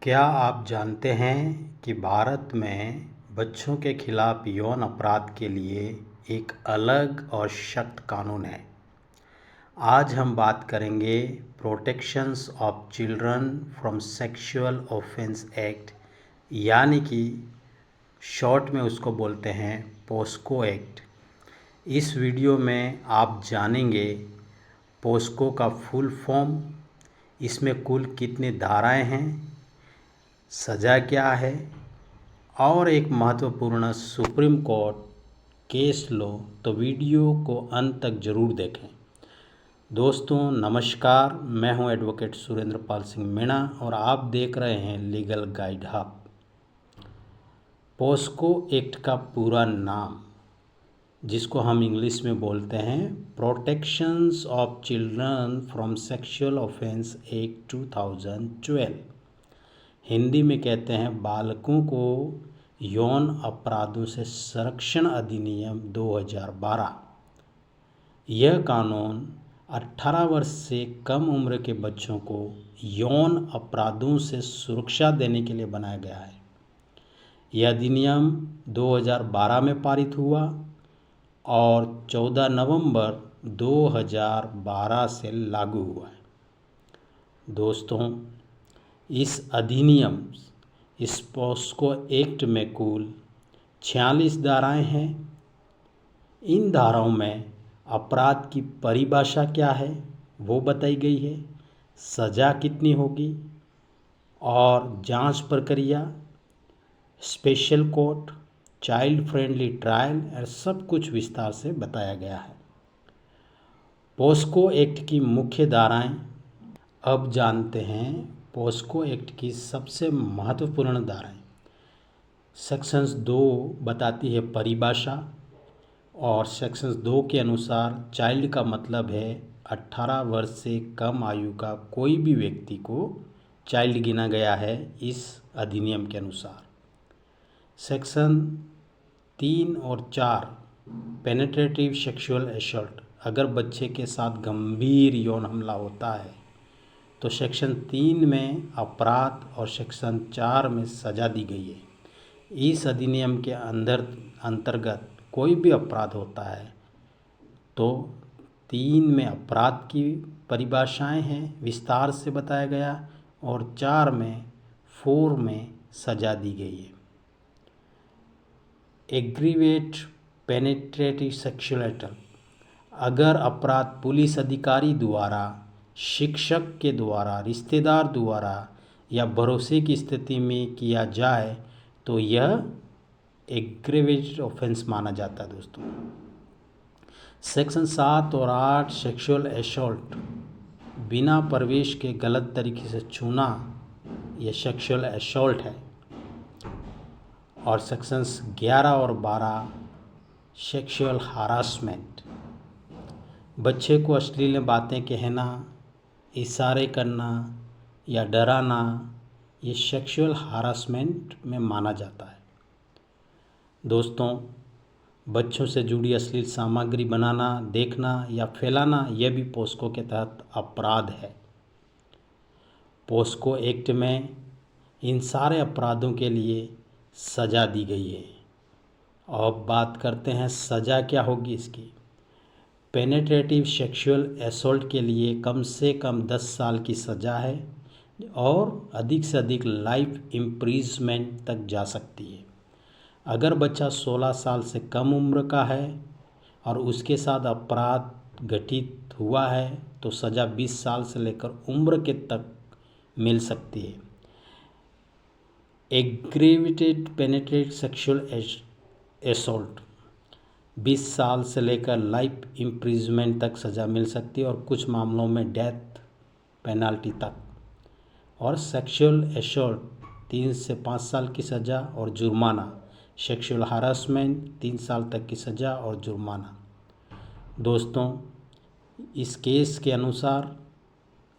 क्या आप जानते हैं कि भारत में बच्चों के खिलाफ यौन अपराध के लिए एक अलग और सख्त कानून है। आज हम बात करेंगे protections of children from sexual offence act, यानी कि शॉर्ट में उसको बोलते हैं पोस्को एक्ट। इस वीडियो में आप जानेंगे पोस्को का फुल फॉर्म, इसमें कुल कितनी धाराएं हैं, सज़ा क्या है और एक महत्वपूर्ण सुप्रीम कोर्ट केस लो। तो वीडियो को अंत तक ज़रूर देखें। दोस्तों नमस्कार, मैं हूं एडवोकेट सुरेंद्र पाल सिंह मीणा और आप देख रहे हैं legal guide hub. POCSO act का पूरा नाम, जिसको हम इंग्लिश में बोलते हैं protections of children from sexual offence act 2012, Hindi में कहते हैं बालकों को यौन अपराधों से संरक्षण अधिनियम 2012। यह कानून 18 वर्ष से कम उम्र के बच्चों को यौन अपराधों से सुरक्षा देने के लिए बनाया गया है। यह अधिनियम 2012 में पारित हुआ और 14 नवंबर 2012 से लागू हुआ है। दोस्तों, इस अधिनियम इस पोस्को एक्ट में कुल 46 धाराएं हैं। इन धाराओं में अपराध की परिभाषा क्या है वो बताई गई है, सज़ा कितनी होगी और जांच प्रक्रिया, special court, child friendly trial और सब कुछ विस्तार से बताया गया है। पोस्को एक्ट की मुख्य धाराएं अब जानते हैं। पोस्को एक्ट की सबसे महत्वपूर्ण धाराएं, सेक्शंस 2 बताती है परिभाषा, और सेक्शंस 2 के अनुसार चाइल्ड का मतलब है 18 वर्ष से कम आयु का कोई भी व्यक्ति को चाइल्ड गिना गया है इस अधिनियम के अनुसार। सेक्शन 3 और 4 पेनिट्रेटिव सेक्सुअल असॉल्ट, अगर बच्चे के साथ गंभीर यौन हमला होता है तो सेक्शन 3 में अपराध और सेक्शन 4 में सज़ा दी गई है। इस अधिनियम के अंतर्गत कोई भी अपराध होता है तो 3 में अपराध की परिभाषाएं हैं, विस्तार से बताया गया, और 4 में सज़ा दी गई है। एग्रीवेट पेनिट्रेटिव सेक्सुअल असॉल्ट, अगर अपराध पुलिस अधिकारी द्वारा, शिक्षक के द्वारा, रिश्तेदार द्वारा या भरोसे की स्थिति में किया जाए तो यह एग्रीवेटेड ऑफेंस माना जाता है। दोस्तों, सेक्शन 7 और 8 सेक्सुअल असॉल्ट, बिना प्रवेश के गलत तरीके से छूना, यह सेक्सुअल असॉल्ट है। और सेक्शंस 11 और 12 सेक्सुअल हरासमेंट, बच्चे को अश्लील बातें कहना, इशारे करना या डराना, ये सेक्सुअल हरासमेंट में माना जाता है। दोस्तों, बच्चों से जुड़ी अश्लील सामग्री बनाना, देखना या फैलाना, यह भी पोस्को के तहत अपराध है। पोस्को एक्ट में इन सारे अपराधों के लिए सज़ा दी गई है। अब बात करते हैं सज़ा क्या होगी इसकी। पेनिट्रेटिव सेक्सुअल असॉल्ट के लिए कम से कम 10 साल की सज़ा है और अधिक से अधिक लाइफ इम्प्रिजमेंट तक जा सकती है। अगर बच्चा 16 साल से कम उम्र का है और उसके साथ अपराध घटित हुआ है तो सज़ा 20 साल से लेकर उम्र के तक मिल सकती है। एग्रीवेटेड पेनिट्रेटिव सेक्सुअल असॉल्ट 20 साल से लेकर लाइफ इम्प्रिजमेंट तक सज़ा मिल सकती है और कुछ मामलों में डेथ पेनल्टी तक। और सेक्सुअल असॉल्ट 3 से 5 साल की सज़ा और जुर्माना। सेक्सुअल हरासमेंट 3 साल तक की सज़ा और जुर्माना। दोस्तों, इस केस के अनुसार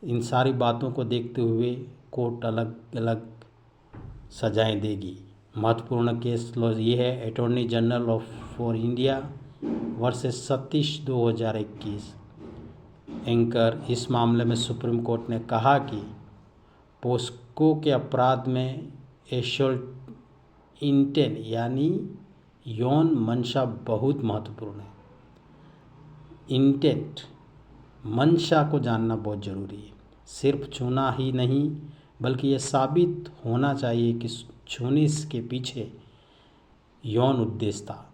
इन सारी बातों को देखते हुए कोर्ट अलग अलग सजाएं देगी। महत्वपूर्ण केस लॉ ये है attorney general for India versus Satish 2021 anchor. इस मामले में सुप्रीम कोर्ट ने कहा कि पोस्को पोस्को के अपराध में एसोल्ट इंटेंट यानी यौन मंशा बहुत महत्वपूर्ण है। इंटेंट मंशा को जानना बहुत ज़रूरी है। सिर्फ छूना ही नहीं बल्कि यह साबित होना चाहिए कि छूने के पीछे यौन उद्देश्य था।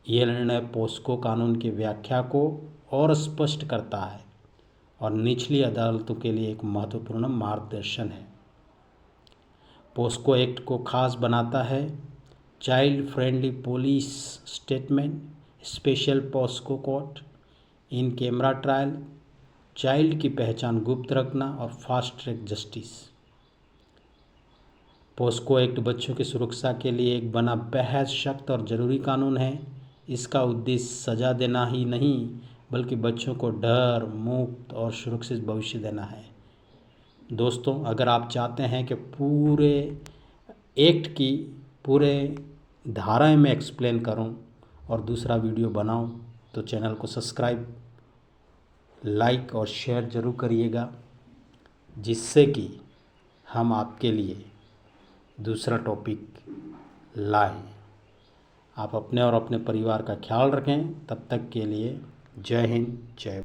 यह निर्णय पोस्को कानून की व्याख्या को और स्पष्ट करता है और निचली अदालतों के लिए एक महत्वपूर्ण मार्गदर्शन है। पोस्को एक्ट को खास बनाता है child friendly police statement, special POCSO court, in camera trial, child की पहचान गुप्त रखना और fast track justice. POCSO act बच्चों की सुरक्षा के लिए एक बना बेहद सख्त और ज़रूरी कानून है। इसका उद्देश्य सज़ा देना ही नहीं बल्कि बच्चों को डर मुक्त और सुरक्षित भविष्य देना है। दोस्तों, अगर आप चाहते हैं कि पूरे एक्ट की पूरे धाराएं में एक्सप्लेन करूं और दूसरा वीडियो बनाऊं तो चैनल को सब्सक्राइब, लाइक और शेयर ज़रूर करिएगा, जिससे कि हम आपके लिए दूसरा टॉपिक लाएं। आप अपने और अपने परिवार का ख्याल रखें। तब तक के लिए जय हिंद, जय